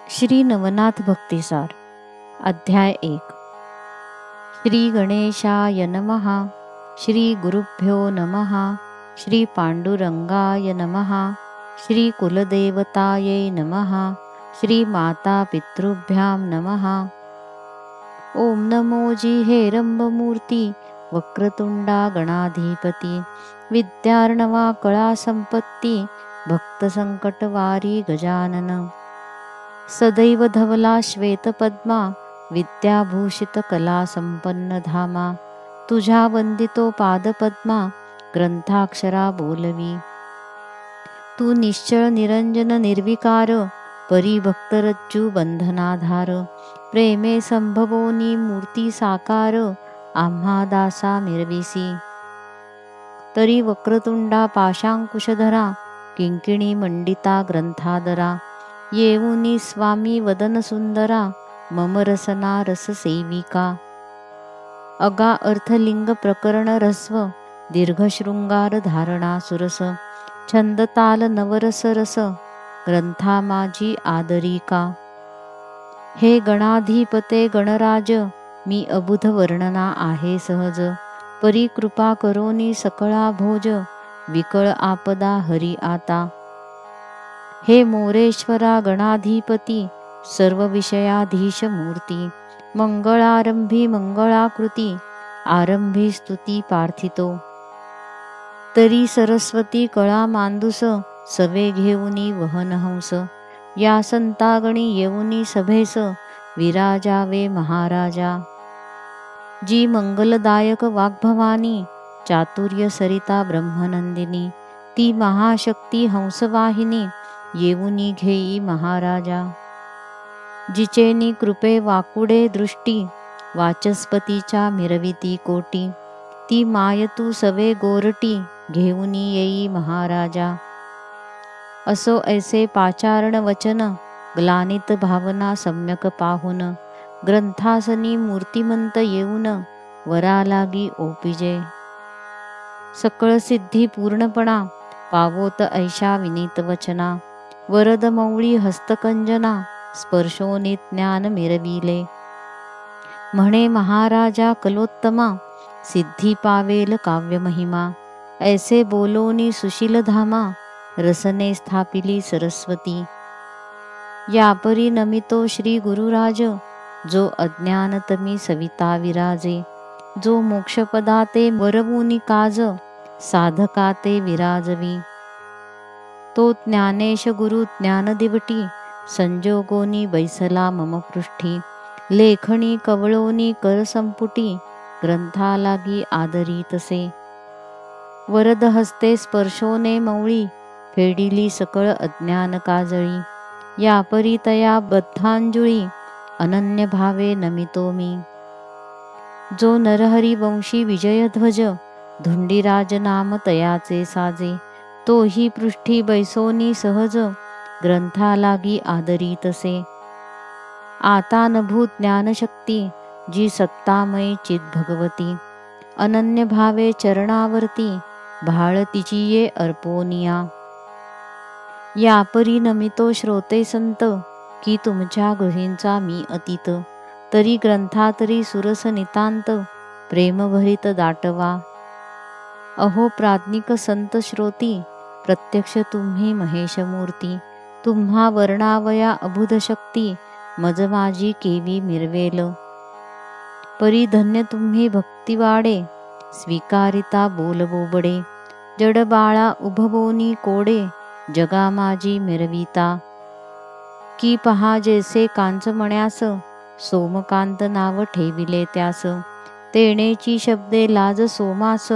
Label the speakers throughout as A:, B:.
A: श्री नवनाथ भक्तिसार अध्याय 1. श्री गणेशाय नमः. श्री गुरुभ्यो नमः. श्री पांडुरंगाय नमः. श्री कुलदेवतायै नमः. श्री माता पितृभ्यां नमः. ओम नमो जी हे रंभमूर्ती वक्रतुंडा गणाधिपती विद्यार्णवा कळा संपत्ती भक्तसंकटवारी गजानन. सदैव धवला श्वेतपद्मा विद्याभूषित कला संपन्न धामा. तुझ्या वंदितो पादपद्मा ग्रंथाक्षरा बोलवी. तू निश्चळ निरंजन निर्विकार परिभक्तरज्जू बंधनाधार. प्रेमे संभवोनी मूर्ती साकार आम्हा दासा मिरविसी. तरी वक्रतुंडा पाशांकुशधरा किंकिणी मंडिता ग्रंथादरा. येऊनी स्वामी वदन सुंदरा मम रसना रस सेविका. अगा अर्थलिंग प्रकरण रस्व दीर्घशृंगार धारणा सुरस. छंदताल नवरस रस ग्रंथा माझी आदरिका. हे गणाधिपते गणराज मी अबुध वर्णना आहे सहज. परी कृपा करोनी सकळा भोज विकळ आपदा हरी आता. हे मोरेश्वरा गणाधिपती सर्व विषयाधीश मूर्ती. मंगळारंभी मंगळाकृती आरंभी स्तुती पार्थितो. तरी सरस्वती कळा मांदुस सवे घेऊनी वहनहंस. या संतागणी येऊनी सभेस विराजावे महाराजा. जी मंगलदायक वाग्भवानी चातुर्य सरिता ब्रह्मनंदिनी. ती महाशक्ती हंसवाहिनी येऊनी घेई महाराजा. जिचेनी कृपे वाकुडे दृष्टी वाचस्पतीच्या मिरविती कोटी. ती मायतू सवे गोरटी घेऊनी येई महाराजा. असो ऐसे पाचारण वचन ग्लानित भावना सम्यक पाहुन. ग्रंथासनी मूर्तिमंत येऊन वरा लागी ओपिजे. सकळ सिद्धी पूर्णपणा पावोत ऐशा विनीत वचना. वरद मौळी हस्तकंजना स्पर्शोनी ज्ञान मिरविले. म्हणे महाराजा कलोत्तमा सिद्धी पावेल काव्य महिमा. ऐसे बोलोनी सुशील धामा रसने स्थापिली सरस्वती. यापरी नमितो श्री गुरुराज जो अज्ञानतमी सविता विराजे. जो मोक्षपदा ते वरवुनी काज साधका ते विराजवी. तो ज्ञानेश गुरु ज्ञानदिवटी संजोगोनी बैसला मम पृष्ठी. लेखणी कवळोनी कर संपुटी ग्रंथा लागी आदरीतसे. वरद हस्ते स्पर्शोने मौळी फेडिली सकळ अज्ञान काजळी. यापरी तया बद्धांजुळी अनन्य भावे नमितो मी. जो नरहरी वंशी विजयध्वज धुंडीराज नाम तयाचे साजे. तोही पृष्ठी बैसोनी सहज ग्रंथा लागी आदरीतसे. आता नभूत ज्ञानशक्ती जी सत्तामयी चित भगवती. अनन्य भावे चरणावरती भाळ तिची ये अर्पोनिया. यापरी नमितो श्रोते संत की तुमच्या गृहींचा मी अतीत. तरी ग्रंथातरी सुरस नितांत प्रेमभरित दाटवा. अहो प्राज्ञिक संत श्रोती प्रत्यक्ष तुम्ही महेशमूर्ती. तुम्हा वर्णावया अबुध शक्ती मज माझी केवी मिरवेल. परी धन्य तुम्ही भक्तिवाडे स्वीकारिता बोलबोबडे. जड बाळा उभवोनी कोडे जगा माझी मिरविता. की पहा जैसे कांचमण्यास सोमकांत नाव ठेविले त्यास. तेणेची शब्दे लाज सोमास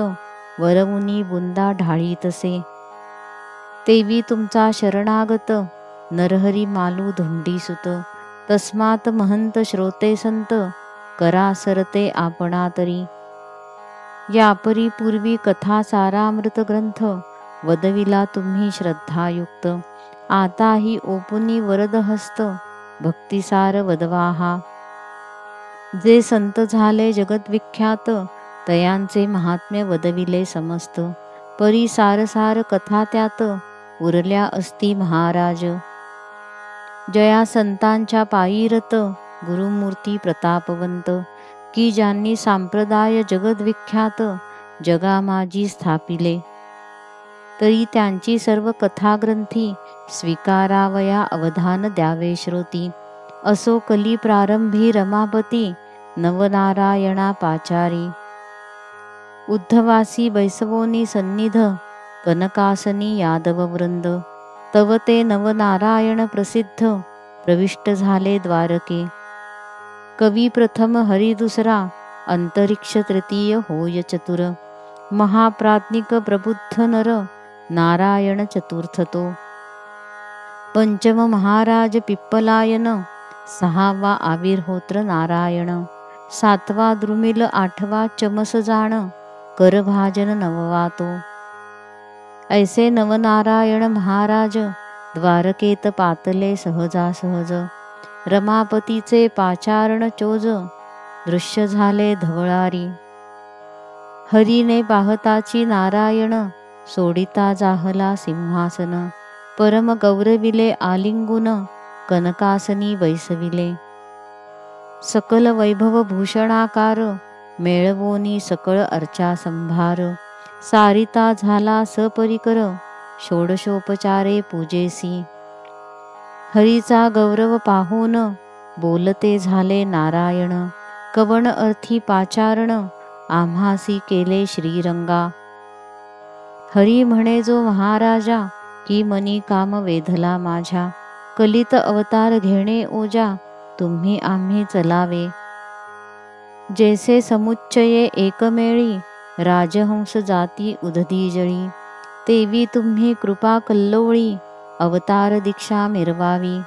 A: वरमुनी बुंदा ढाळीतसे. तेवी तुमचा शरणागत नरहरी मालू धुंडीसुत. तस्मात महंत श्रोते संत करा सरते आपणा तरी. यापरी पूर्वी कथा सारामृत ग्रंथ वदविला तुम्ही श्रद्धायुक्त. आताही ओपुनी वरद हस्त भक्तिसार वदवाहा. जे संत झाले जगद्विख्यात तयांचे महात्म्य वदविले समस्त. परी सारसार कथा त्यात उरल्या असती महाराज. जया संतांच्या पायीरत गुरुमूर्ती प्रतापवंत, की ज्यांनी संप्रदाय जगद्विख्यात जगामाजी स्थापिले. तरी त्यांची सर्व कथाग्रंथी स्वीकारावया अवधान द्यावे श्रोती. असो कली प्रारंभी रमापती नवनारायणा पाचारी. उद्धवासी बैसवोनी सन्निध कनकासनी यादववृंद. तव ते नवनारायण प्रसिद्ध प्रविष्ट झाले द्वारके. कवी प्रथम हरी दुसरा अंतरिक्ष तृतीय होय चतुर. महाप्राज्ञिक प्रबुद्ध नर नारायण चतुर्थ तो. पंचम महाराज पिप्पलायन, सहावा आविर्होत्र नारायण. सातवा द्रुमिल, आठवा चमस जाण, करभाजन नववा तो. ऐसे नवनारायण महाराज द्वारकेत पातले सहजासहज. रमापतीचे पाचारण चोज, दृश्य झाले धवळारी. हरीने पाहताची नारायण, सोडिता जाहला सिंहासन. परम गौरविले आलिंगुन, कनकासनी बैसविले. सकल वैभव भूषणाकार, मेळवोनी सकळ अर्चा संभार. सारिता झाला सपरिकर, षोडशोपचारे पूजेसी. हरीचा गौरव पाहून, बोलते झाले नारायण. कवण अर्थी पाचारण, आम्हासी केले श्रीरंगा. हरी म्हणे जो महाराजा, की मनी काम वेधला माझ्या. कलित अवतार घेणे ओजा, तुम्ही आम्ही चलावे. जैसे समुच्चये एकमेळी, राजहंस जाती उदधी जळी. तेवी तुम्ही कृपा कल्लोळी, अवतार दीक्षा मिरवावी.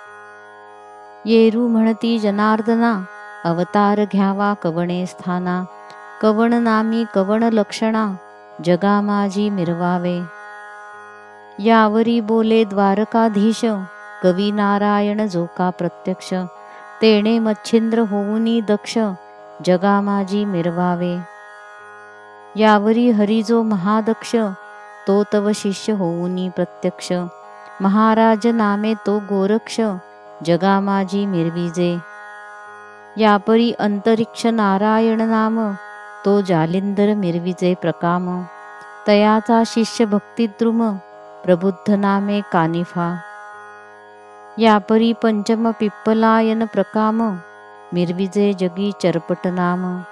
A: येरू म्हणती जनार्दना, अवतार घ्यावा कवणे स्थाना. कवण नामी कवण लक्षणा, जगामाजी मिरवावे. यावरी बोले द्वारकाधीश, कवी नारायण जो का प्रत्यक्ष. तेणे मच्छिंद्र होऊनी दक्ष, जगामाजी मिरवावे. यावरी हरी जो महादक्ष, तो तव शिष्य होऊनी प्रत्यक्ष. महाराज नामे तो गोरक्ष, जगामाजी मिरविजे. यापरी अंतरिक्ष नारायण नाम, तो जालिंदर मिरविजे प्रकाम. तयाचा शिष्य भक्तिद्रुम, प्रबुद्ध नामे कानिफा. यापरी पंचम पिप्पलायन प्रकाम, मिरविजे जगी चरपट नाम.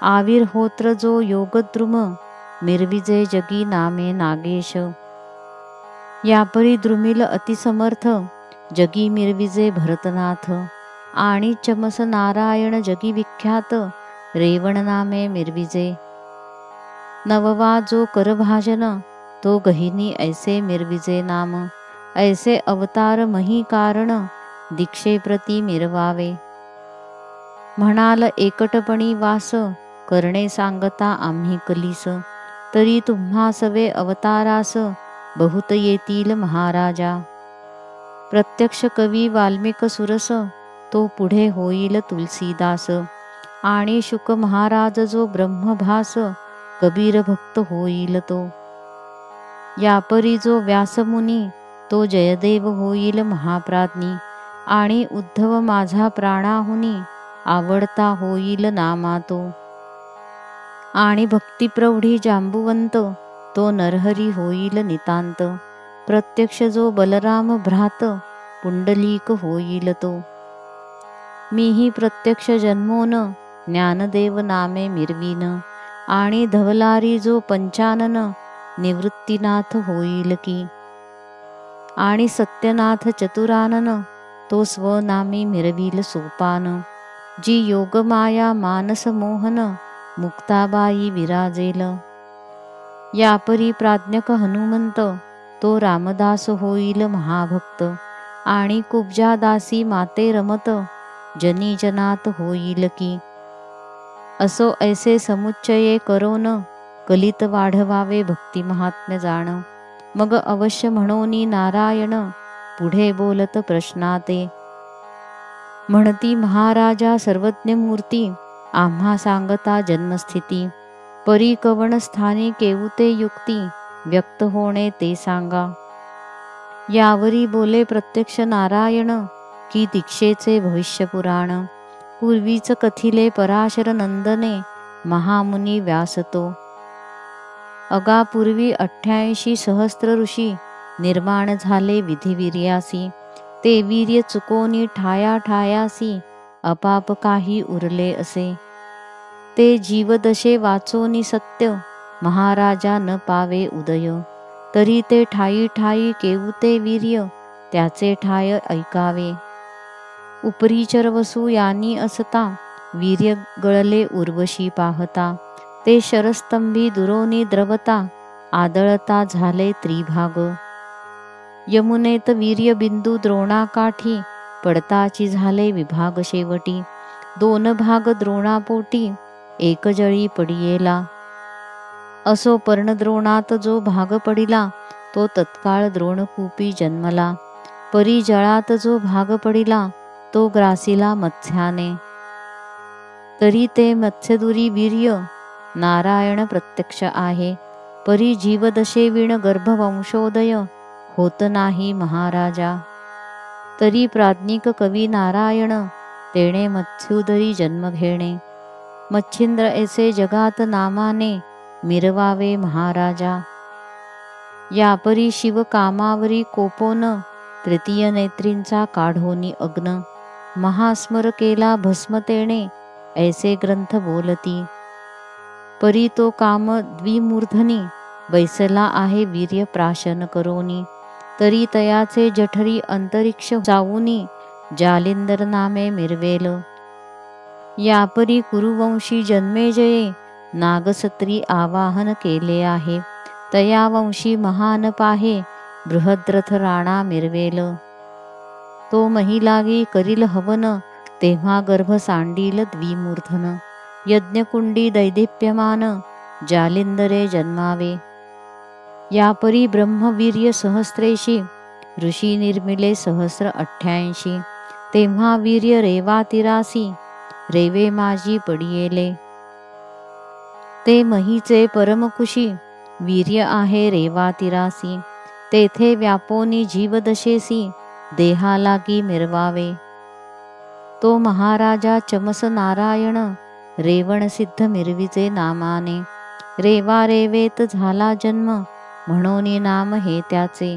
A: आविर्होत्र जो योगद्रुम, मिरविजे जगी नामे नागेश. यापरी द्रुमिल अतिसमर्थ, जगी मिरविजे भरतनाथ. आणि चमस नारायण जगी विख्यात, रेवण नामे मिरविजे. नववा जो करभाजन, तो गहिनी ऐसे मिरविजे नाम. ऐसे अवतार मही कारण, दीक्षेप्रती मिरवावे. म्हणाल एकटपणी वास, करणे सांगता आम्ही कलीस. तरी तुम्हा सवे अवतारास, बहुत येतील महाराजा. प्रत्यक्ष कवी वाल्मिक सुरस, तो पुढे होईल तुलसीदास. आणि शुक महाराज जो ब्रह्मभास, कबीर भक्त होईल तो. यापरी जो व्यासमुनी, तो जयदेव होईल महाप्राज्ञी. आणि उद्धव माझा प्राणाहुनी, आवडता होईल नामा तो. आणि भक्तिप्रौढी जांबुवंत, तो नरहरी होईल नितांत. प्रत्यक्ष जो बलराम भ्रात, पुंडलीक होईल तो. मीही प्रत्यक्ष जन्मोन, ज्ञानदेव नामे मिरवीन. आणि धवलारी जो पंचानन, निवृत्तीनाथ होईल की. आणि सत्यनाथ चतुरानन, तो स्वनामी मिरवील सोपान. जी योगमाया मानस मोहन, मुक्ताबाई विराजेल. यापरी प्राज्ञक हनुमंत, तो रामदास होईल महाभक्त. आणि कुब्जादासी माते रमत, जनी जनात होईल की. असो ऐसे समुच्चये करोन, कलित वाढवावे भक्ती महात्म्य जाण. मग अवश्य म्हणोनी नारायण, पुढे बोलत प्रश्नाते. म्हणती महाराजा सर्वज्ञ मूर्ती, आम्हा सांगता जन्मस्थिती. परी कवण स्थानी केऊते युक्ती, व्यक्त होणे ते सांगा. यावरी बोले प्रत्यक्ष नारायण, की दीक्षेचे भविष्य पुराण पूर्वीच कथिले पराशर नंदने महामुनी व्यासतो. अगापूर्वी 88 सहस्त्र ऋषी निर्माण झाले विधिवीर्यासी. ते वीर्य चुकोनी ठाया ठायासी अपाप काही उरले असे. ते जीवदशे वाचोनी सत्य महाराजा न पावे उदय. तरी ते ठाई ठाई केवते वीर्य त्याचे ठाय ऐकावे. उपरीचर वसू यानी असता वीर्य गळले उर्वशी पाहता. ते शरस्तंभी दुरोनी द्रवता आदळता झाले त्रिभाग. यमुनेत वीर्य बिंदू द्रोणाकाठी पडताची झाले विभाग शेवटी. 2 भाग द्रोणापोटी एक जळी पडियेला. असो पर्णद्रोणात जो भाग पडिला तो तत्काळ द्रोणकूपी जन्मला. परी जळात जो भाग पडिला तो ग्रासिला मत्स्याने. तरी ते मत्स्यदुरी वीर्य नारायण प्रत्यक्ष आहे. परी जीवदशे विण गर्भवंशोदय होत नाही महाराजा. तरी प्राज्ञिक कवी नारायण तेणे मत्स्युदरी जन्म घेणे. मच्छिंद्र ऐसे जगात नामाने मिरवावे महाराजा. यापरी शिव कामावरी कोपोन तृतीय नेत्रींचा काढोनी अग्न. महास्मर केला भस्म तेणे ऐसे ग्रंथ बोलती. परी तो काम द्विमूर्धनी बैसला आहे वीर्य प्राशन करोनी. तरी तयाचे जठरी अंतरिक्ष जाऊनी जालिंदर नामे मिरवेल. यापरी कुरुवंशी जन्मेजये नागसत्री आवाहन केले आहे. तया वंशी महान पाहे बृहद्रथ राणा मिरवेल. तो महिलागी करील हवन तेव्हा गर्भ सांडील द्विमूर्धन. यज्ञकुंडी दैदिप्यमान जालिंदरे जन्मावे. यापरी ब्रह्मवीर्य सहस्रेशी ऋषी निर्मिले 188. तेव्हा वीर्य रेवातिरासी रेवे माझी पडियेले. ते महीचे परमकुशी वीर्य आहे रेवातिरासी. तेथे व्यापोनी जीवदशेसी देहालागी मिरवावे. तो महाराजा चमस नारायण रेवण सिद्ध मिरविचे नामाने. रेवा रेवेत झाला जन्म म्हणोनी नाम हे त्याचे.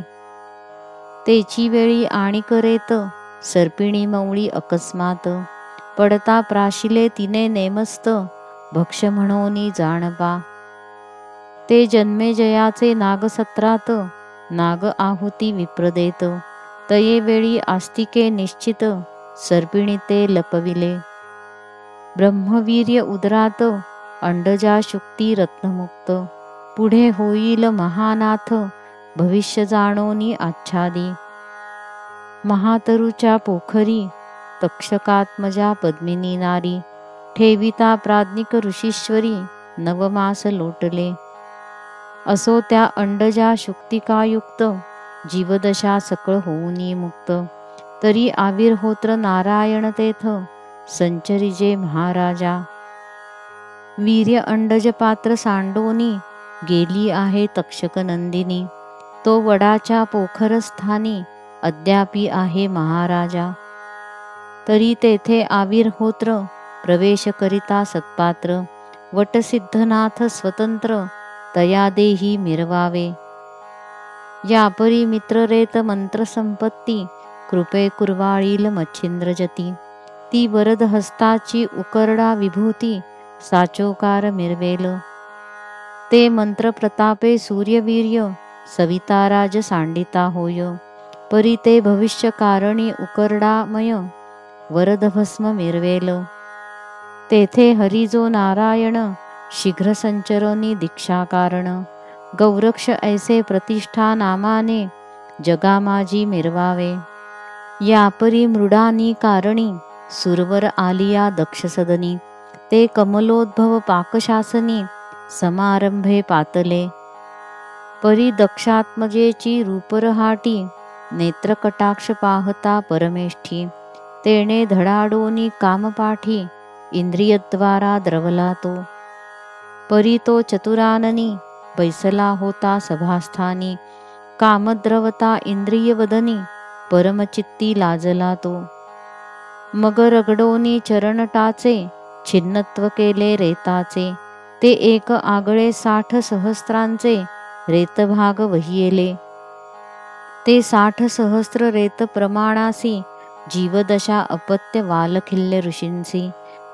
A: तेची वेळी आणि करेत सर्पिणी मवळी अकस्मात. पडता प्राशिले तिने नेमस्त भक्ष म्हणोनी जाणवा. ते जन्मे जयाचे नागसत्रात नाग आहुती विप्रदेत. तये वेळी आस्तिके निश्चित सर्पिणी ते लपविले. ब्रह्मवीर्य उदरात अंडजा शुक्ती रत्नमुक्त. पुढे होईल महानाथ भविष्य जाणोनी आच्छादी. महातरुच्या पोखरी तक्षकात्मजा पद्मिनी नारी. ठेविता प्राज्ञिक ऋषीश्वरी नवमास लोटले. असो त्या अंडजा शुक्तिकायुक्त जीवदशा सकळ होऊनी मुक्त. तरी आविर्होत्र नारायण तेथ संचरिजे महाराजा. वीर्य अंडज पात्र सांडोनी गेली आहे तक्षक नंदिनी. तो वडाच्या पोखरस्थानी अद्यापि आहे महाराजा. तरी तेथे आविर्होत्र प्रवेश करिता सत्पात्र. वटसिद्धनाथ स्वतंत्र तया देही मिरवावे. यापरी मित्ररेत मंत्रसंपत्ती कृपे कुरवाळील मच्छिंद्रजती. ती वरद हस्ताची उकरडा विभूती साचोकार मिरवेल. ते मंत्र प्रतापे सूर्यवीर्य सविताराज सांडिता होय. परी ते भविष्य कारणी उकरडामय वरदभस्म मिरवेल. तेथे हरिजो नारायण शीघ्र संचरणी दीक्षा कारण. गौरक्ष ऐसे प्रतिष्ठा नामाने जगा माझी मिरवावे. यापरी मृडानी कारणी सुरवर आलिया दक्ष सदनी. ते कमलोद्भव पाकशासनी समारंभे पातले. परी दक्षात्मजेची रूपरहाटी नेत्रकटाक्ष पाहता परमेष्ठी. तेणे धडाडोनी कामपाठी इंद्रियद्वारा द्रवला तो. परी तो चतुराननी बैसला होता सभास्थानी. कामद्रवता इंद्रियवदनी परमचित्ती लाजला तो. मग रगडोनी चरण टाचे, छिन्नत्व केले रेताचे, ते एक आगळे 60 सहस्रांचे, रेतभाग वहियेले. ते 60 सहस्र रेत प्रमाणासी, जीवदशा अपत्य वालखिल्य ऋषींसी,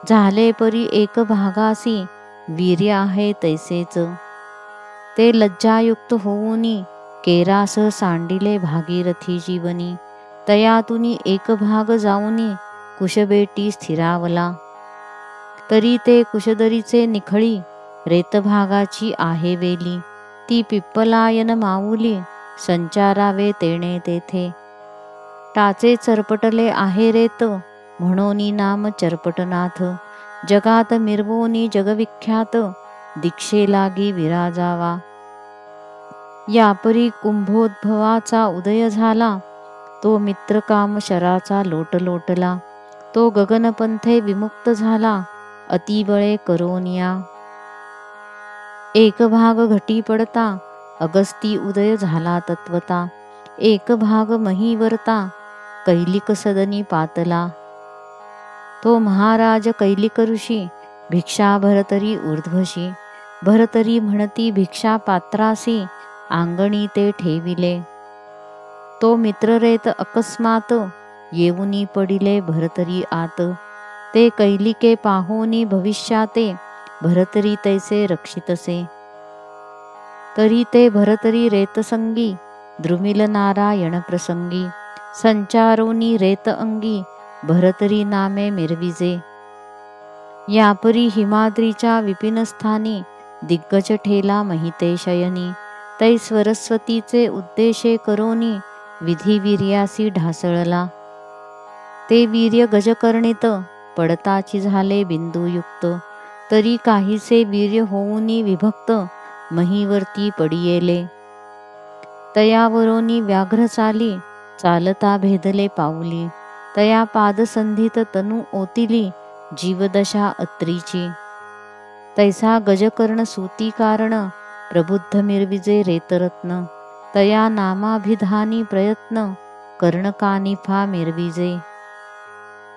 A: झाले परी एक भागासी, वीर्य आहे तैसेच. ते लज्जायुक्त होऊनी, केरास सांडिले भागीरथी जीवनी, तयातुनी एक भाग जाऊनी, कुशबेटी स्थिरावला. तरी ते कुशदरीचे निखळी, रेतभागाची आहे वेली, ती पिप्पलायन माऊली, संचारावे तेणे तेथे. टाचे चरपटले आहे रेत, म्हणोनी नाम चरपटनाथ, जगात मिरवोनी जगविख्यात, दीक्षे लागी विराजावा. यापरी कुंभोद्भवाचा उदय झाला, तो मित्रकाम शराचा लोट लोटला, तो गगनपंथे विमुक्त झाला, अतिबळे करोनिया. एक भाग घटी पडता, अगस्ती उदय झाला तत्वता, एक भाग महीवरता, कैलिक सदनी पातला. तो महाराज कैलिक ऋषी, भिक्षा भरतरी ऊर्ध्वशी, भरतरी म्हणती भिक्षा पात्रासी, आंगणी ते ठेविले. तो मित्ररेत अकस्मात, येऊनी पडिले भरतरी आत, ते कैलिके पाहोनी भविष्याते, भरतरी तैसे रक्षितसे. तरी ते भरतरी रेतसंगी, द्रुमिल नारायण प्रसंगी, संचारोनी रेत अंगी, भरतरी नामे मिरविजे. यापरी हिमाद्रीच्या विपिनस्थानी, दिग्गज ठेला महिते शयनी, तै स्वरस्वतीचे उद्देशे करोनी, विधिवीर्यासी ढासळला. ते वीर्य गजकर्णित, पडताची झाले बिंदुयुक्त, तरी काहीसे वीर्य होऊनी विभक्त, महीवरती पडियेले. तयावरोनी व्याघ्र चाली, चालता भेदले पाऊली, तया पादसंधीत तनु ओतिली, जीवदशा अत्रीची. तैसा गजकर्ण सूती कारण, प्रबुद्ध मिरविजे रेतरत्न, तया नामाभिधानी प्रयत्न, कर्णकानिफा मिरविजे.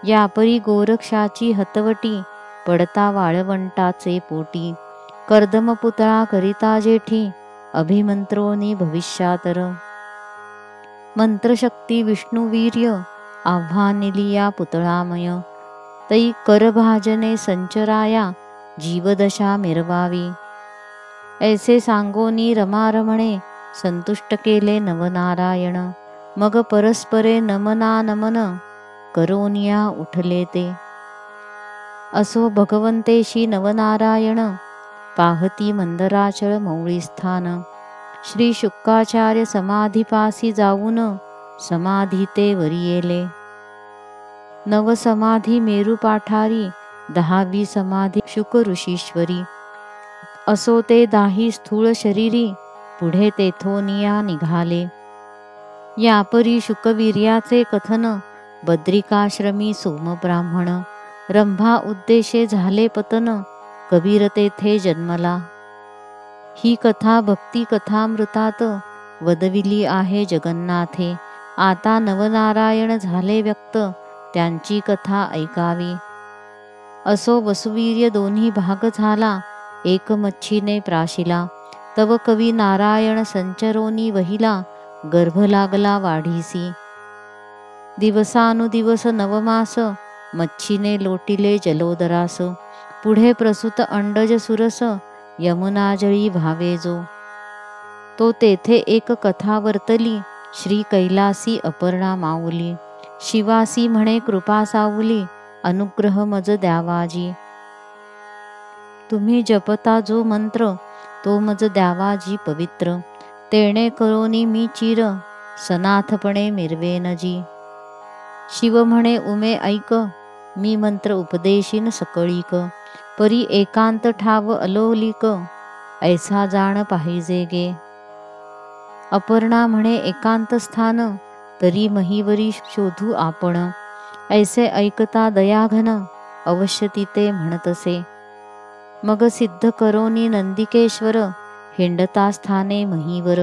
A: यापरी गोरक्षाची हतवटी, पडता वाळवंटाचे पोटी, कर्दमपुतळा करिता जेठी, अभिमंत्रोनी भविष्यातर. मंत्रशक्ती विष्णुवीर्य, आव्हानिलिया पुतळामय, तै करभाजने संचराया, जीवदशा मिरवावी. ऐसे सांगोनी रमारमणे, संतुष्ट केले नवनारायण, मग परस्परे नमना नमन, करोनिया उठले ते. असो भगवंतेशी नवनारायण, पाहती मंदराचळ मौळी स्थान, श्री शुक्राचार्य समाधीपासी जाऊन, समाधी ते वरियेले. नवसमाधी मेरू पाठारी, 10वी समाधी शुक ऋषीश्वरी. असो ते 10 स्थूळ शरीरी, पुढे तेथोनिया निघाले. यापरी शुकवीर्याचे कथन, बद्रिकाश्रमी सोमब्राह्मण, रंभा उद्देशे झाले पतन, कबीर तेथे जन्मला. ही कथा भक्ती कथामृतात, वदविली आहे जगन्नाथे. आता नवनारायण झाले व्यक्त, त्यांची कथा ऐकावी. असो वसुवीर्य दोन्ही भाग झाला, एक मच्छीने प्राशिला, तव कवी नारायण संचरोनी वहिला, गर्भ लागला वाढीसी. दिवसानुदिवस नवमास, मच्छीने लोटिले जलोदरास, पुढे प्रसूत अंडज सुरस, यमुनाजळी भावे जो. तो तेथे एक कथा वर्तली, श्री कैलासी अपर्णा माऊली, शिवासी म्हणे कृपा सावली, अनुग्रह मज द्यावाजी. तुम्ही जपता जो मंत्र, तो मज द्यावाजी पवित्र, तेणे करोनी मी चिर, सनाथपणे मिरवेनजी. शिव म्हणे उमे ऐक, मी मंत्र उपदेशीन सकळीक, परी एकांत ठाव अलोलिक, ऐसा जाण पाहिजे गे. अपर्णा म्हणे एकांत स्थान, तरी महीवरी शोधू आपण, ऐसे ऐकता दयाघन, अवश्य तिथे म्हणतसे. मग सिद्ध करोनी नंदिकेश्वर, हिंडता स्थाने महीवर,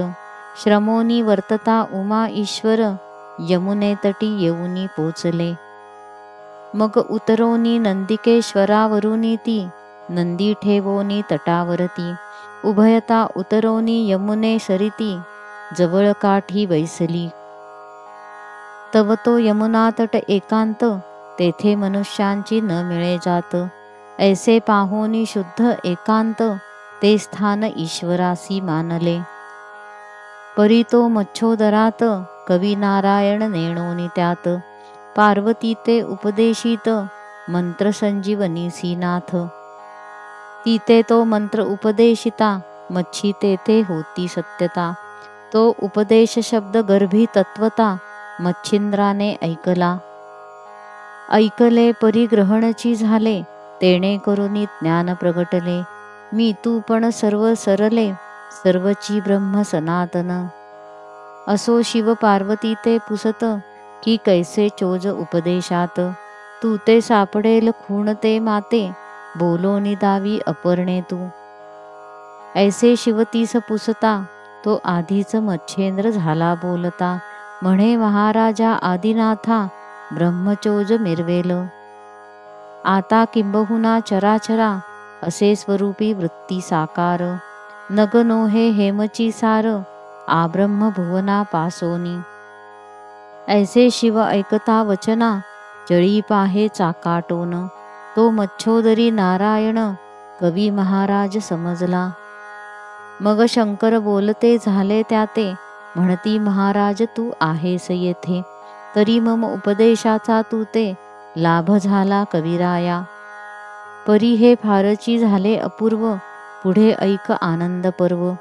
A: श्रमोनी वर्तता उमा ईश्वर, यमुने तटी येऊनी पोचले. मग उतरोनी नंदिकेश्वरावरुनी ती, नंदी ठेवोनी तटावरती, उभयता उतरोनी यमुने सरिती, जवळ काठी बैसली. तव तो यमुना तट एकांत, तेथे मनुष्यांची न मिळे जात. ऐसे पाहोनी शुद्ध एकांत, ते स्थान ईश्वरासी मानले. परी तो मच्छोदरात, कवी नारायण नेणोनी त्यात, पार्वती ते उपदेशित, मंत्र संजीवनीसी नाथ. तिथे तो मंत्र उपदेशिता, मच्छी तेथे होती सत्यता. तो उपदेश शब्द गर्भी तत्वता, मच्छिंद्राने ऐकला. ऐकले परिग्रहणची झाले, तेणे करुनी ज्ञान प्रगटले. मी तू पण सर्व सरले, सर्वची ब्रह्म सनातन. असो शिव पार्वती ते पुसत, की कैसे चोज उपदेशात. तू ते सापडेल खूण ते माते, बोलोनी दावी अपर्णे तू. ऐसे शिवतीस पुसता, तो आधीच मच्छेंद्र झाला बोलता. म्हणे महाराजा आदिनाथा, ब्रह्मचोज मिरवेल. आता किंबहुना चराचरा, असे स्वरूपी वृत्ती साकार. नग नोहे हेमची सार, आब्रह्म भुवना पासोनी. ऐसे शिव ऐकता वचना, जळी पाहे चाकाटोन. तो मच्छोदरी नारायण, कवी महाराज समजला. मग शंकर बोलते झाले त्याते, म्हणती महाराज तू आहेस येथे. तरी मम उपदेशाचा तू ते, लाभ झाला कविराया. परी हे फारची झाले अपूर्व, पुढे ऐक आनंद पर्व.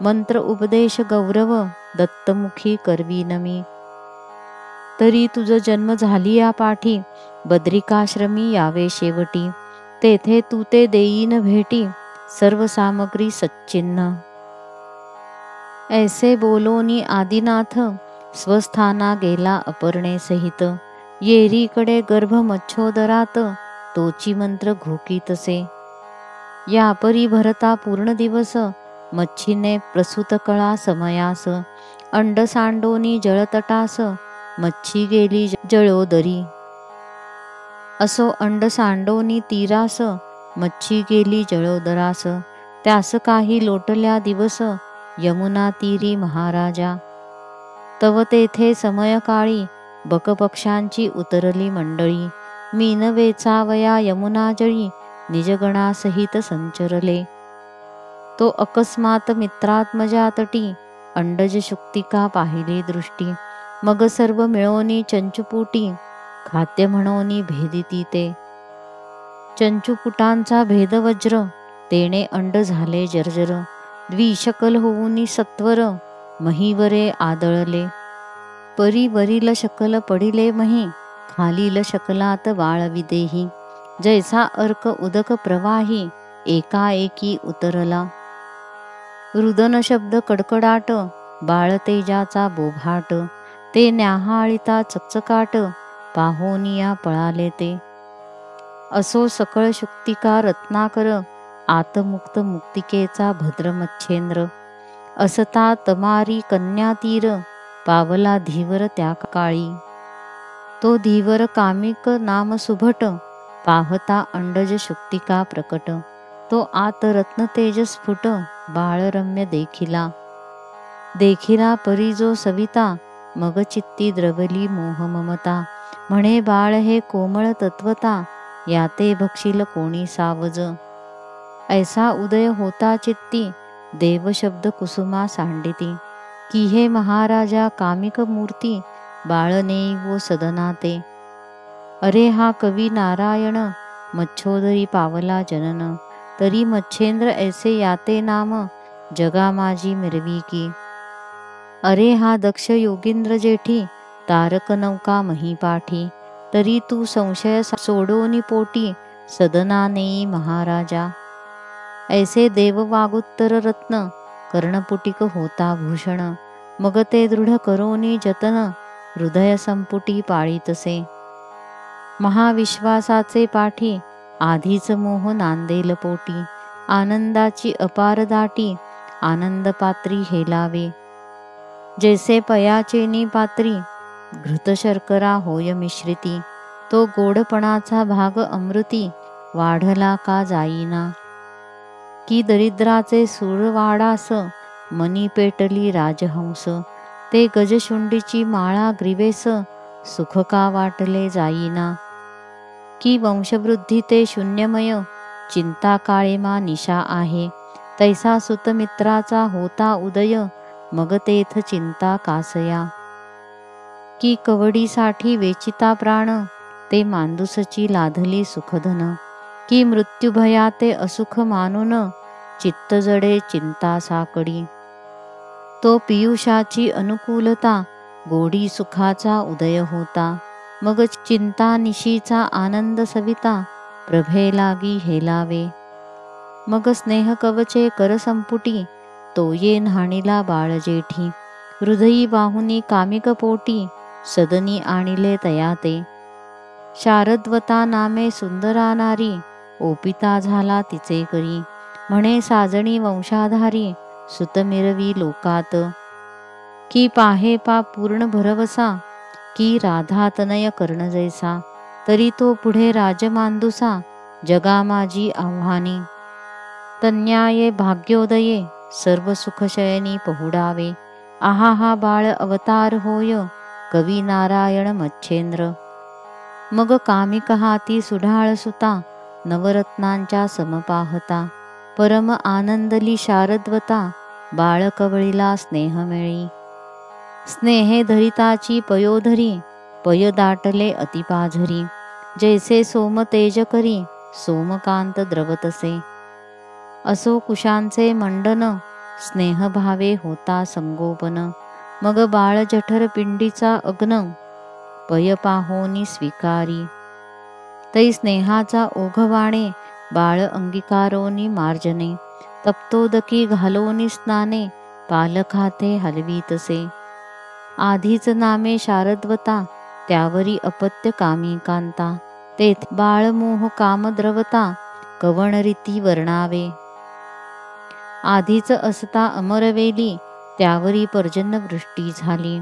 A: मंत्र उपदेश गौरव, दत्तमुखी करवीन मी. तरी तुझ जन्म झाली या पाठी, बद्रिकाश्रमी यावे शेवटी. तेथे तू ते देईन भेटी, सर्व सामग्री सच्चिन्ह. ऐसे बोलोनी आदिनाथ, स्वस्थाना गेला अपर्णे सहित. येरीकडे गर्भ मच्छोदरात, तोची मंत्र घोकीतसे. या परी भरता पूर्ण दिवस, मच्छीने प्रसूत कळा समयास. अंड सांडोनी जळतटास, मच्छी गेली जळोदरी. असो अंड सांडोनी तीरास, मच्छी गेली जळोदरास. त्यास काही लोटल्या दिवस, यमुना तीरी महाराजा. तव तेथे समयकाळी, बकपक्ष्यांची उतरली मंडळी. मीन वेचावया यमुना जळी, निजगणासहित संचरले. तो अकस्मात मित्रात्मजा तटी, अंडज शुक्तिका पाहिली दृष्टी. मग सर्व मिळोनी चंचुपुटी, खाद्य म्हणोनी भेदिती ते. चंचुपुटांचा भेदवज्र, तेणे अंड झाले जर्जर. द्विशकल होऊनी सत्वर, महीवरे आदळले. परी वरील शकल पडिले मही, खालील शकलात वाळविदेही. जैसा अर्क उदक प्रवाही, एकाएकी उतरला. रुदन शब्द कडकडाट, बाळ तेजाचा बोभाट. ते न्याहाळिता चकचकाट, पाहोनिया पळाले ते. असो सकळ शुक्तिका रत्नाकर, आतमुक्त मुक्तिकेचा भद्र मच्छेंद्र. असता तमारी कन्यातीर, पावला धीवर त्या काळी. तो धीवर कामिक नाम सुभट, पाहता अंडज शुक्तिका प्रकट. तो आत रत्न तेज स्फुट, बाळरम्य देखिला. देखिला परी जो सविता, मग चित्ती द्रवली मोह ममता. म्हणे बाळ हे कोमळ तत्वता, याते भक्षील कोणी सावज. ऐसा उदय होता चित्ती, देव शब्द कुसुमा सांडिती. की हे महाराजा कामिक मूर्ती, बाळ नेई वो सदनाते. अरे हा कवी नारायण, मच्छोदरी पावला जनन. तरी मच्छेंद्र ऐसे याते नाम, जगा माझी मिरवी की. अरे हा दक्ष योगींद्र जेठी, तारक नौका महीपाठी. तरी तू संशय सोडोनी पोटी, सदना नेई महाराजा. ऐसे देव वागुत्तर रत्न, कर्णपुटिक होता भूषण. मग ते दृढ करोनी जतन, हृदय संपुटी पाळीतसे. महाविश्वासाचे पाठी, आधीच मोह नांदेल पोटी. आनंदाची अपार दाटी, आनंद पात्री हेलावे. जैसे पयाचेनी पात्री, घृत शर्करा होय मिश्रिती. तो गोडपणाचा भाग अमृती वाढला का जाईना. की दरिद्राचे सूरवाडास मनी पेटली राजहंस. ते गजशुंडीची माळा ग्रीवेस सुख का वाटले जाईना. की वंशवृद्धी ते शून्यमय चिंता काळेमा निशा आहे. तैसा सुतमित्राचा होता उदय मग तेथ चिंता कासया. की कवडीसाठी वेचिता प्राण ते मांदूसची लाधली सुखधन. की मृत्युभया ते असुख मानून चित्त जडे चिंता साकडी. तो पियुषाची अनुकूलता गोडी सुखाचा उदय होता. मग चिंता निशीचा आनंद सविता प्रभे लागी हेलावे. मग स्नेह कवचे कर संपुटी तो ये न्हाणीला बाळ जेठी. हृदयी बाहुनी कामिक पोटी सदनी आणिले तयाते. शारद्वता नामे सुंदरा नारी ओपिता झाला तिचे करी. म्हणे साजणी वंशाधारी सुत मिरवी लोकात. की पाहे पा पूर्ण भरवसा की राधा तनय कर्ण जैसा. तरी तो पुढे राजमांदुसा जगा माझी आव्हानी. तन्याये भाग्योदये सर्व सुखशयनी पहुडावे. आहा हा बाळ अवतार होय कवी नारायण मच्छेंद्र. मग कामिक हाती सुढाळ सुता नवरत्नांच्या समपाहता. परम आनंदली शारद्वता बाळकवळीला स्नेह मिळी. स्नेहे धरिताची पयोधरी पय दाटले अतिपाझरी. जैसे सोम तेज करी सोमकांत द्रवतसे. असो कुशांचे मंडन स्नेहभावे होता संगोपन. मग बाळ जठर पिंडीचा अग्न पय पाहोनी स्वीकारी. तै स्नेहाचा ओघवाणे बाळ अंगीकारोनी मार्जने. तप्तोदकी घालोनी स्नाने पालखाते हलवीतसे. आधीच नामे शारद्वता त्यावरी अपत्य कामिकांता. तेथे बाळमोह कामद्रवता कवणरीती वर्णावे. आधीच असता अमरवेली त्यावरी पर्जन्यवृष्टी झाली.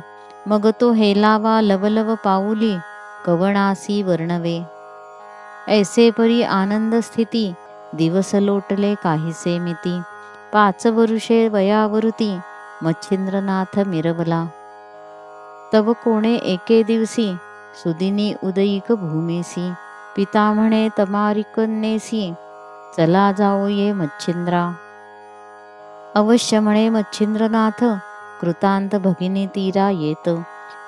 A: मग तो हेलावा लवलव पाऊली कवणासी वर्णवे. ऐसे परी आनंद स्थिती दिवस लोटले काहीसे मिती. 5 वरुषे वयावरुती मच्छिंद्रनाथ मिरवला. तव कोणे एके दिवसी सुदिनी उदयिक भूमीसी. पिता म्हणे तमारिकन्नेसी चला जाओ ये मच्छिंद्रा. अवश्य म्हणे मच्छिंद्रनाथ कृतांत भगिनी तीरा येत.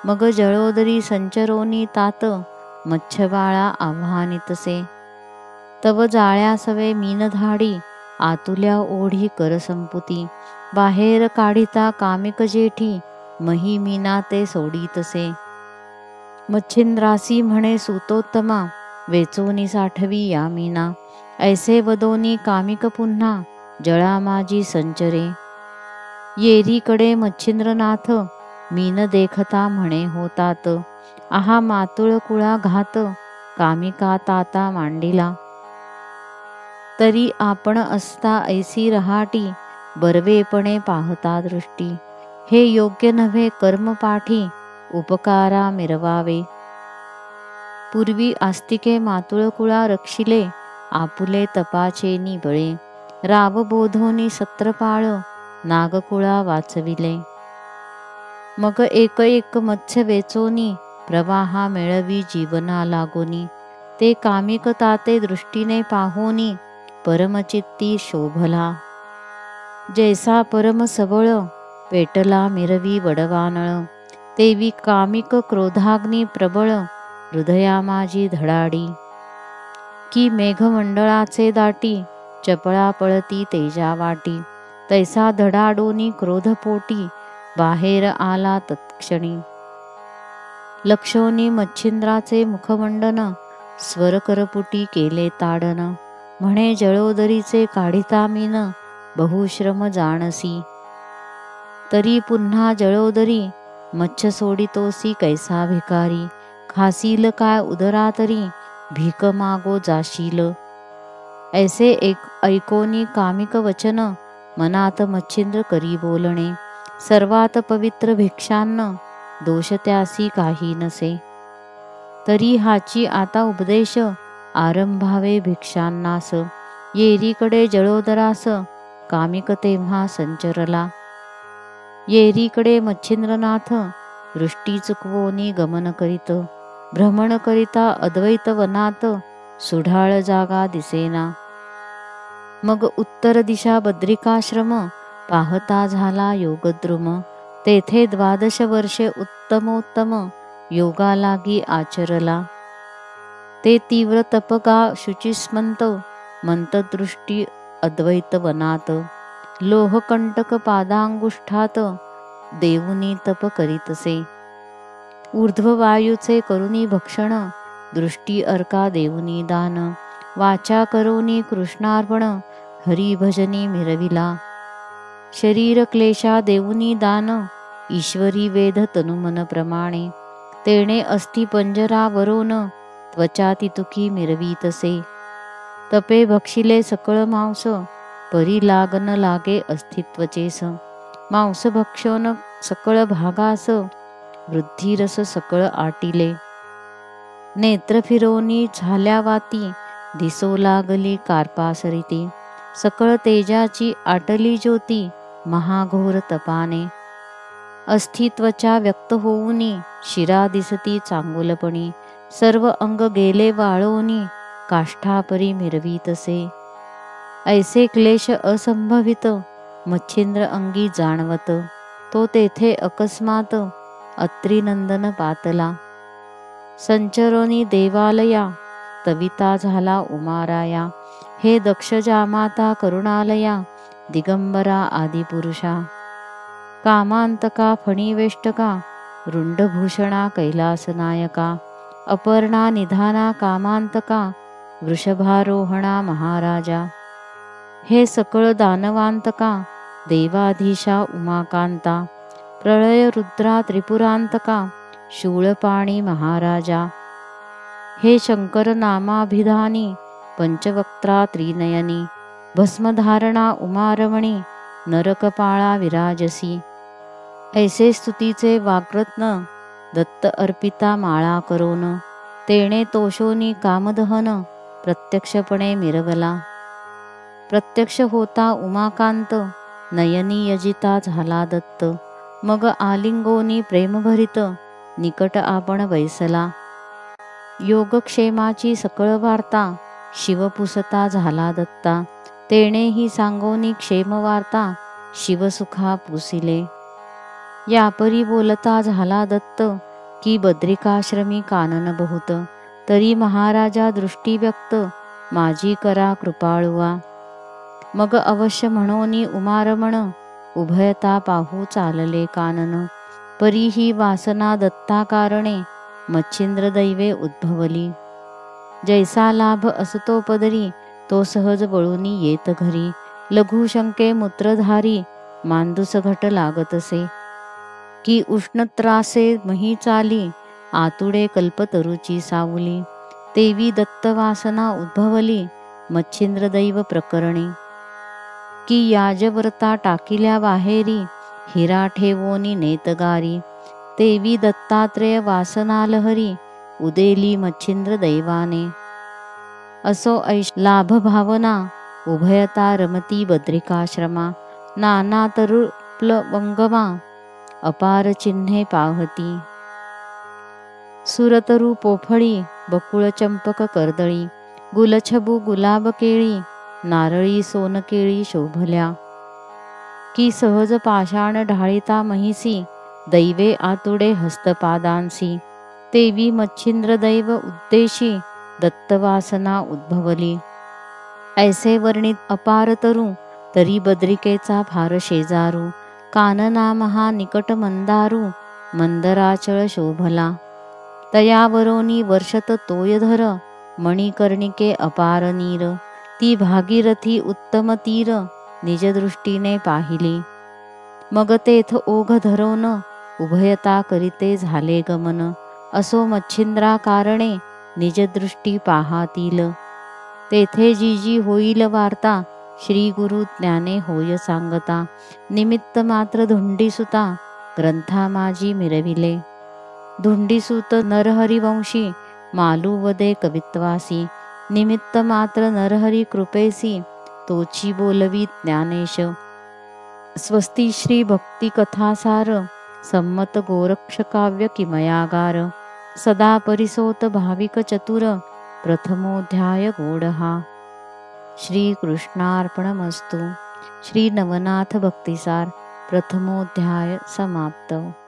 A: मग जळोदरी संचरोनी तात मच्छबाळा आव्हानितसे. तव जाळ्या सवे मीनधाडी आतुल्या ओढी कर संपुती. बाहेर काढिता कामिक जेठी मही मीना ते सोडीतसे. मच्छिंद्रासी म्हणे सुतोत्तमा वेचोनी साठवी या मीना. ऐसे वदोनी कामिक पुन्हा जळा माझी संचरे. येरीकडे मच्छिंद्रनाथ मीन देखता म्हणे होतात. आहा मातुळ कुळा घात कामिका ताता मांडिला. तरी आपण असता ऐसी रहाटी बर्वेपणे पाहता दृष्टी. हे योग्य नव्हे कर्मपाठी उपकारा मिरवावे. पूर्वी आस्तिके मातुळ कुळा रक्षिले आपुले तपाचेनी बळे. रावबोधोनी सत्रपाळ नागकुळा वाचविले. मग एक एक मत्स्य वेचोनी प्रवाहा मिळवी जीवना लागोनी. ते कामिक ताते दृष्टीने पाहोनी परमचित्ती शोभला. जैसा परम सबळ पेटला मिरवी वडवानळ. तेवी कामिक क्रोधाग्नी प्रबळ हृदया माझी धडाडी. की मेघमंडळाचे दाटी चपळा पळती तेजा वाटी. तैसा धडाडोनी क्रोधपोटी बाहेर आला तत्क्षणी. लक्षोनी मच्छिंद्राचे मुखमंडन स्वर करपुटी केले ताडन. म्हणे जळोदरीचे काढिता मीन बहुश्रम जाणसी. तरी पुन्हा जळोदरी मच्छ सोडितोसी कैसा भिकारी. खासील काय उदरा तरी भीक मागो जाशील. ऐसे ऐकोनी कामिक वचन मनात मच्छिंद्र करी बोलणे. सर्वात पवित्र भिक्षान्न दोष त्यासी काही नसे. तरी हाची आता उपदेश आरंभावे भिक्षांनास. येरीकडे जळोदरास कामिक तेव्हा संचरला. येरीकडे मच्छिंद्रनाथ दृष्टी चुकवोनी गमन करीत. भ्रमण करिता अद्वैत वनात सुढाळ जागा दिसेना. मग उत्तर दिशा बद्रिकाश्रम पाहता झाला योगद्रुम. तेथे 12 वर्षे उत्तमोत्तम योगा लागी आचरला. ते तीव्र तपगा शुचिस्मंत मंतदृष्टी अद्वैत वनात. लोहकंटक पादांगुष्ठात देऊनी तप करीतसे. ऊर्ध्ववायूचे करुनी भक्षण दृष्टी अर्का देऊनी दान. वाचा करोनी कृष्णार्पण हरिभजनी मिरविला. शरीर क्लेशा देऊनी दान ईश्वरी वेद तनुमन प्रमाणे. तेणे अस्थि पंजरावरोन त्वचा तितुकी मिरवीतसे. तपे भक्षिले सकळ मांस परी लागन लागे अस्तित्वचेस. मांस भक्षोन सकळ भागास वृद्धिरस सकळ आटिले. नेत्र फिरवणी झाल्या वाती दिसो लागली कार्पासरिती. सकळ तेजाची आटली ज्योती महाघोर तपाने. अस्तित्वचा व्यक्त होऊनी शिरा दिसती चांगुलपणी. सर्व अंग गेले वाळोनी काष्ठापरी मिरवीतसे. ऐसे क्लेश असंभवित मच्छिंद्र अंगी जाणवत. तो तेथे अकस्मात अत्रिनंदन पातला. संचरोनी देवालया तविता झाला उमाराया. हे दक्ष जामाता करुणालया दिगंबरा आदिपुरुषा. कामांतका फणीवेष्टका रुंडभूषणा कैलासनायका. अपर्णा निधाना कामांतका वृषभारोहणा महाराजा. हे सकळ दानवांतका देवाधीशा उमाकांता. प्रळय रुद्रा त्रिपुरांतका शूळपाणी महाराजा. हे शंकर नामाभिधानी पंचवक्त्रा त्रिनयनी. भस्मधारणा उमारमणी नरकपाळा विराजसी. ऐसे स्तुतीचे वाग्रत्न दत्त अर्पिता माळा करोन. तेणे तोषोनी कामदहन प्रत्यक्षपणे मिरवला. प्रत्यक्ष होता उमाकांत नयनी यजिता झाला दत्त. मग आलिंगोनी प्रेमभरित निकट आपण बैसला. योगक्षेमाची सकळ वार्ता शिवपुसता झाला दत्ता. तेणेही सांगोनी क्षेम वार्ता शिवसुखा पुसिले. यापरी बोलता झाला दत्त की बद्रिकाश्रमी कानन बहुत. तरी महाराजा दृष्टी व्यक्त माझी करा कृपाळुवा. मग अवश्य म्हणोनी उमारमण उभयता पाहू चालले कानन. परी ही वासना दत्ता कारणे मच्छिंद्र दैवे उद्भवली. जैसा लाभ असतो पदरी तो सहज वळूनी येत घरी. लघुशंके मूत्रधारी मांदुस घट लागतसे. की उष्णत्रासे मही चाली आतुडे कल्पतरुची सावली. तेवी दत्तवासना उद्भवली मच्छिंद्र दैव प्रकरणी. की याजव्रता टाकिल्या बाहेरी हिरा ठेवोनी नेतगारी. तेवी दत्तात्रेय वासनालहरी उदेली मच्छिंद्र दैवाने. असो ऐश लाभ भावना उभयता रमती बद्रिकाश्रमा. नाना तरुप्लवंगमा अपार चिन्हे पाहती. सुरतरू पोफळी बकुळ चंपक कर्दळी. गुलछबू गुलाब केळी नारळी सोनकेळी शोभल्या. की सहज पाषाण ढाळिता महिसी दैवे आतुडे हस्तपादांसी. तेवी मच्छिंद्र दैव उद्देशी दत्तवासना उद्भवली. ऐसे वर्णित अपार तरू तरी बद्रिकेचा फार शेजारू. कानना महा निकट मंदारू मंदराचळ शोभला. तयावरोनी वर्षत तोयधर मणिकर्णिके अपार नीर. ती भागीरथी उत्तम तीर निजदृष्टीने पाहिली. मग तेथ ओघ धरोन उभयता करिते झाले गमन. असो मच्छिंद्रा कारणे निजदृष्टी पाहातील. तेथे जी जी होईल वार्ता श्री गुरु ज्ञाने होय सांगता. निमित्त मात्र धुंडीसुता ग्रंथा माझी मिरविले. धुंडीसुत नरहरिवंशी मालू वदे कवित्वासी, निमित्त मात्र नरहरी कृपेसी, तोची बोलवी ज्ञानेश. स्वस्ती श्री भक्ती कथासार, संमत गोरक्ष काव्य किमयागार. सदा परिसोत भाविक चतुर, प्रथमोध्याय गोडहा. श्री कृष्णार्पणमस्तु. श्री नवनाथ भक्तिसार प्रथमोध्याय समाप्त.